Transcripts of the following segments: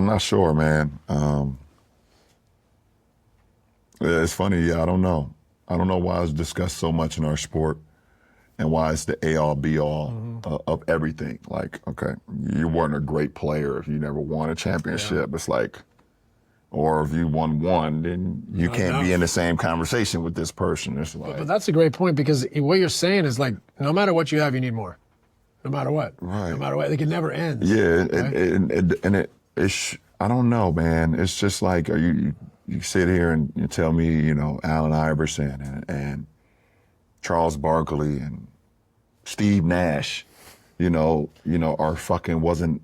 I'm not sure, man. It's funny. Yeah, I don't know. I don't know why it's discussed so much in our sport and why it's the all be all of everything. Like, okay, you weren't a great player if you never won a championship. Yeah. It's like, or if you won one, then you can't be in the same conversation with this person. It's like, but that's a great point, because what you're saying is like, no matter what you have, you need more. No matter what. Right. No matter what. Like, it never ends. Yeah, right? It's I don't know, man. It's just like you sit here and you tell me, you know, Allen Iverson and Charles Barkley and Steve Nash, you know, are fucking wasn't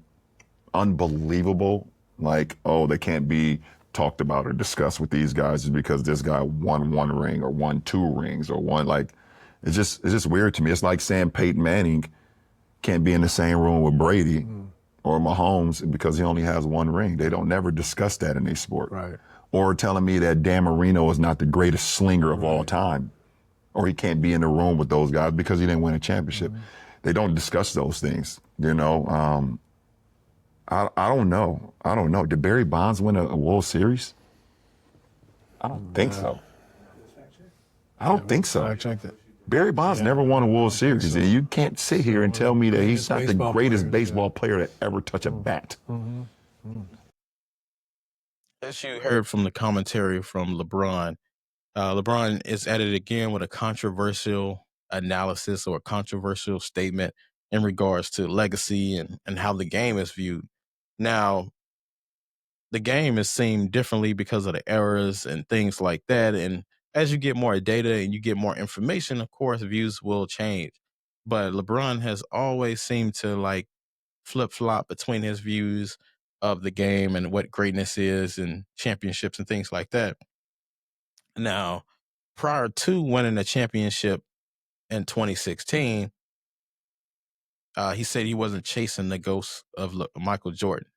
unbelievable. Like, oh, they can't be talked about or discussed with these guys just because this guy won one ring or won two rings or one, like, it's just weird to me. It's like saying Peyton Manning can't be in the same room with Brady or Mahomes because he only has one ring. They don't never discuss that in their sport. Right. Or telling me that Dan Marino is not the greatest slinger of all time, or he can't be in the room with those guys because he didn't win a championship. They don't discuss those things, you know. I don't know. I don't know. Did Barry Bonds win a World Series? I don't think so. I don't think so. I checked it. Barry Bonds never won a World Series. So. You can't sit here and tell me that he's not the greatest baseball player to ever touch a bat. As you heard from the commentary from LeBron, LeBron is at it again with a controversial analysis or a controversial statement in regards to legacy and how the game is viewed. Now, the game is seen differently because of the errors and things like that. And as you get more data and you get more information, of course, views will change. But LeBron has always seemed to like flip-flop between his views of the game and what greatness is and championships and things like that. Now, prior to winning a championship in 2016, he said he wasn't chasing the ghost of Michael Jordan.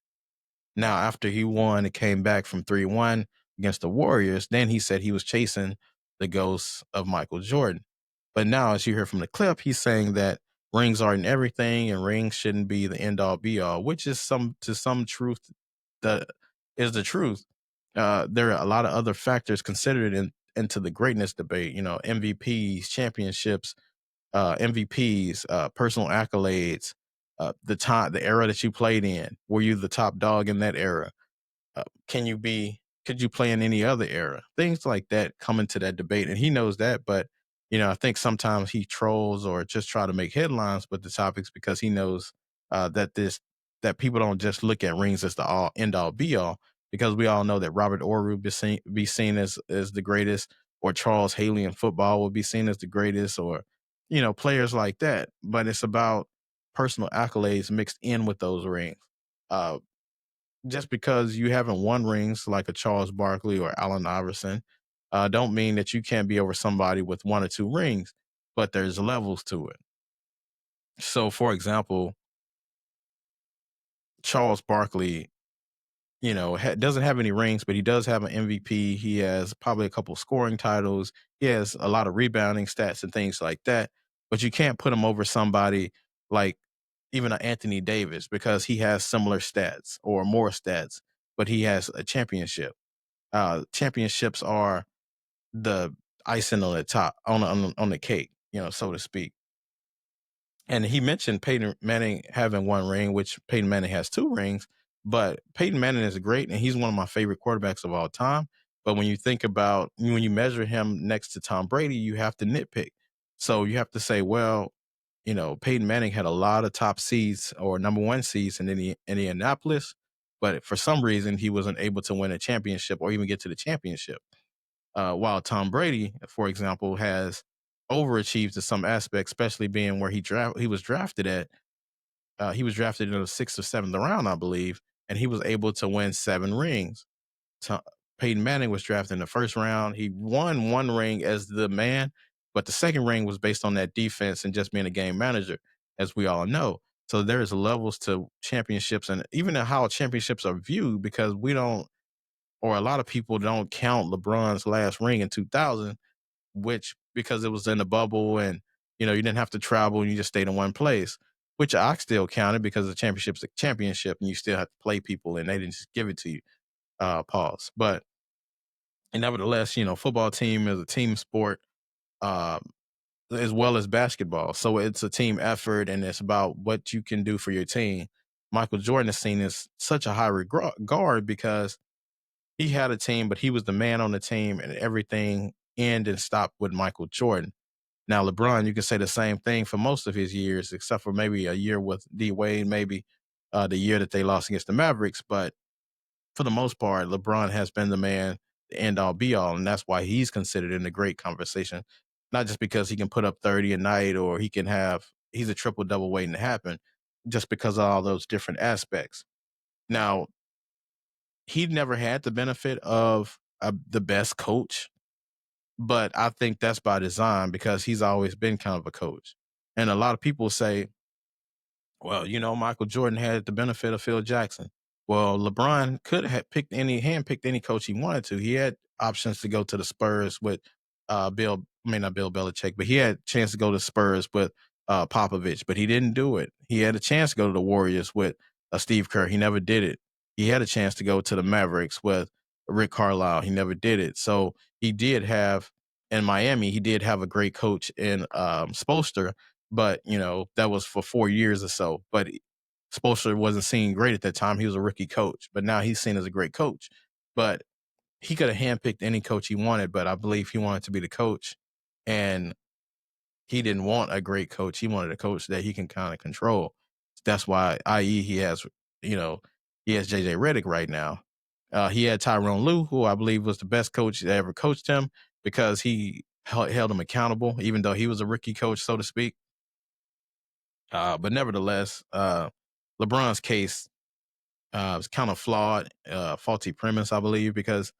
Now, after he won and came back from 3-1 against the Warriors, then he said he was chasing the ghost of Michael Jordan. But now, as you hear from the clip, he's saying that rings aren't everything and rings shouldn't be the end-all be-all, which is to some truth that is the truth. There are a lot of other factors considered into the greatness debate, you know, MVPs, championships, MVPs, personal accolades, the era that you played in. Were you the top dog in that era? Could you play in any other era? Things like that come into that debate, and he knows that. But you know, I think sometimes he trolls or just try to make headlines with the topics because he knows that people don't just look at rings as the end all be all. Because we all know that Robert Orr would be seen as the greatest, or Charles Haley in football would be seen as the greatest, or you know, players like that. But it's about personal accolades mixed in with those rings. Just because you haven't won rings like a Charles Barkley or Allen Iverson, don't mean that you can't be over somebody with one or two rings, but there's levels to it. So, for example, Charles Barkley, you know, doesn't have any rings, but he does have an MVP. He has probably a couple scoring titles. He has a lot of rebounding stats and things like that. But you can't put him over somebody like even an Anthony Davis because he has similar stats or more stats, but he has a championship. Championships are the icing on the top, on the cake, you know, so to speak. And he mentioned Peyton Manning having one ring, which Peyton Manning has two rings. But Peyton Manning is great, and he's one of my favorite quarterbacks of all time. But when you think about, when you measure him next to Tom Brady, you have to nitpick. So you have to say, well, you know, Peyton Manning had a lot of top seeds or number one seeds in Indianapolis, but for some reason he wasn't able to win a championship or even get to the championship. While Tom Brady, for example, has overachieved to some aspects, especially being where he was drafted at. He was drafted in the 6th or 7th round, I believe, and he was able to win 7 rings. Peyton Manning was drafted in the 1st round. He won 1 ring as the man, but the 2nd ring was based on that defense and just being a game manager, as we all know. So there's levels to championships and even how championships are viewed, because we don't, or a lot of people don't count LeBron's last ring in 2000, which because it was in the bubble and, you know, you didn't have to travel and you just stayed in one place, which I still counted because the championship's a championship and you still have to play people and they didn't just give it to you. Pause. But nevertheless, football team is a team sport. Um, as well as basketball. So it's a team effort and it's about what you can do for your team. Michael Jordan is seen as such a high regard because he had a team, but he was the man on the team and everything ended and stopped with Michael Jordan. Now, LeBron, you can say the same thing for most of his years, except for maybe a year with D Wade, maybe the year that they lost against the Mavericks. But for the most part, LeBron has been the man, the end all be all, and that's why he's considered in the great conversation. Not just because he can put up 30 a night or he's a triple double waiting to happen, just because of all those different aspects. Now, he never had the benefit of the best coach, but I think that's by design because he's always been kind of a coach. And a lot of people say, well, Michael Jordan had the benefit of Phil Jackson. Well, LeBron could have handpicked any coach he wanted to. He had options to go to the Spurs with not Bill Belichick, but he had a chance to go to Spurs with Popovich, but he didn't do it. He had a chance to go to the Warriors with Steve Kerr. He never did it. He had a chance to go to the Mavericks with Rick Carlisle. He never did it. So he did have in Miami, he did have a great coach in Spoelstra, but that was for 4 years or so. But Spoelstra wasn't seen great at that time. He was a rookie coach, but now he's seen as a great coach. But he could have handpicked any coach he wanted, but I believe he wanted to be the coach, and he didn't want a great coach. He wanted a coach that he can kind of control. That's why, i.e., he has JJ Redick right now. He had Tyronn Lue, who I believe was the best coach that ever coached him because he held him accountable, even though he was a rookie coach, so to speak. But nevertheless, LeBron's case is kind of flawed, faulty premise, I believe, because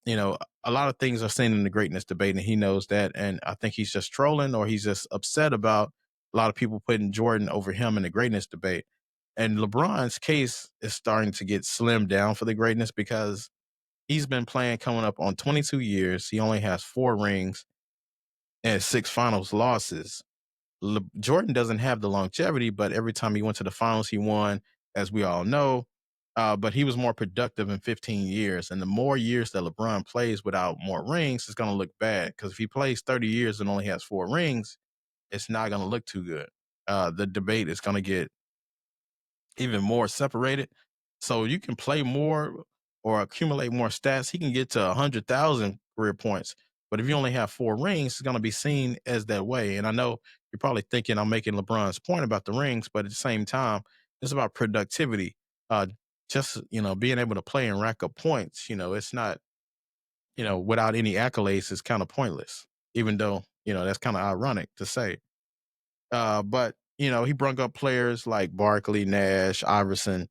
a lot of things are seen in the greatness debate, and he knows that. And I think he's just trolling, or he's just upset about a lot of people putting Jordan over him in the greatness debate. And LeBron's case is starting to get slimmed down for the greatness because he's been playing coming up on 22 years. He only has 4 rings and 6 finals losses. Jordan doesn't have the longevity, but every time he went to the finals, he won, as we all know. But he was more productive in 15 years. And the more years that LeBron plays without more rings, it's going to look bad. Because if he plays 30 years and only has 4 rings, it's not going to look too good. The debate is going to get even more separated. So you can play more or accumulate more stats. He can get to 100,000 career points. But if you only have 4 rings, it's going to be seen as that way. And I know you're probably thinking I'm making LeBron's point about the rings, but at the same time, it's about productivity. Just, being able to play and rack up points, it's not, without any accolades, it's kind of pointless, even though, that's kind of ironic to say. But, he brought up players like Barkley, Nash, Iverson.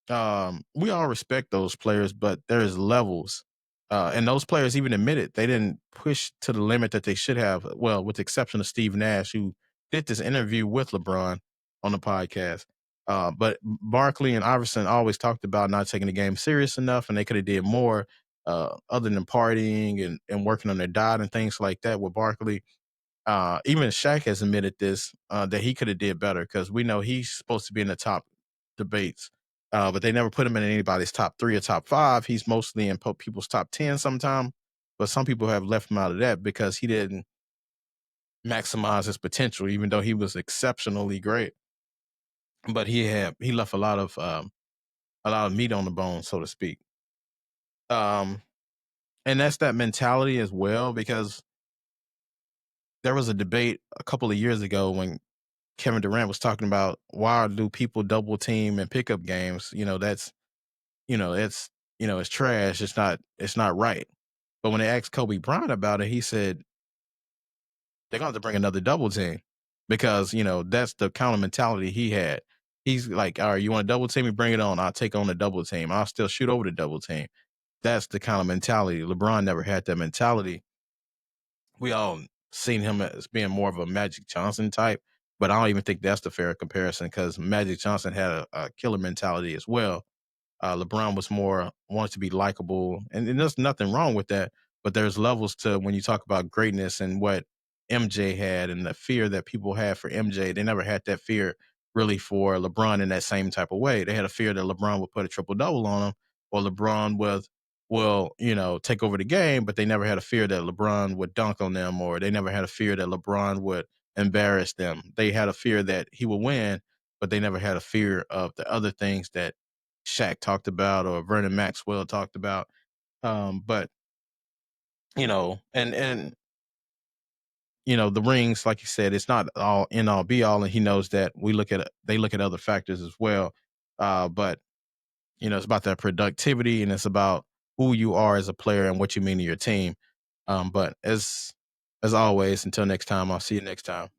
We all respect those players, but there's levels. And those players even admitted they didn't push to the limit that they should have. Well, with the exception of Steve Nash, who did this interview with LeBron on the podcast. But Barkley and Iverson always talked about not taking the game serious enough, and they could have did more other than partying and working on their diet and things like that with Barkley. Even Shaq has admitted this, that he could have did better because we know he's supposed to be in the top debates, but they never put him in anybody's top 3 or top 5. He's mostly in people's top 10 sometime, but some people have left him out of that because he didn't maximize his potential, even though he was exceptionally great. But he left a lot of meat on the bone, so to speak. And that's that mentality as well, because there was a debate a couple of years ago when Kevin Durant was talking about why do people double team in pickup games? It's trash. It's not right. But when they asked Kobe Bryant about it, he said they're going to have to bring another double team because, that's the kind of mentality he had. He's like, all right, you want a double team? You bring it on. I'll take on the double team. I'll still shoot over the double team. That's the kind of mentality. LeBron never had that mentality. We all seen him as being more of a Magic Johnson type, but I don't even think that's the fair comparison because Magic Johnson had a killer mentality as well. LeBron was more wanted to be likable, and there's nothing wrong with that. But there's levels to when you talk about greatness and what MJ had and the fear that people had for MJ. They never had that fear really for LeBron in that same type of way. They had a fear that LeBron would put a triple double on them, or LeBron will take over the game, but they never had a fear that LeBron would dunk on them, or they never had a fear that LeBron would embarrass them. They had a fear that he would win, but they never had a fear of the other things that Shaq talked about or Vernon Maxwell talked about. But and the rings, like you said, it's not all end all be all, and he knows that they look at other factors as well. But it's about that productivity, and it's about who you are as a player and what you mean to your team. But as always, until next time, I'll see you next time.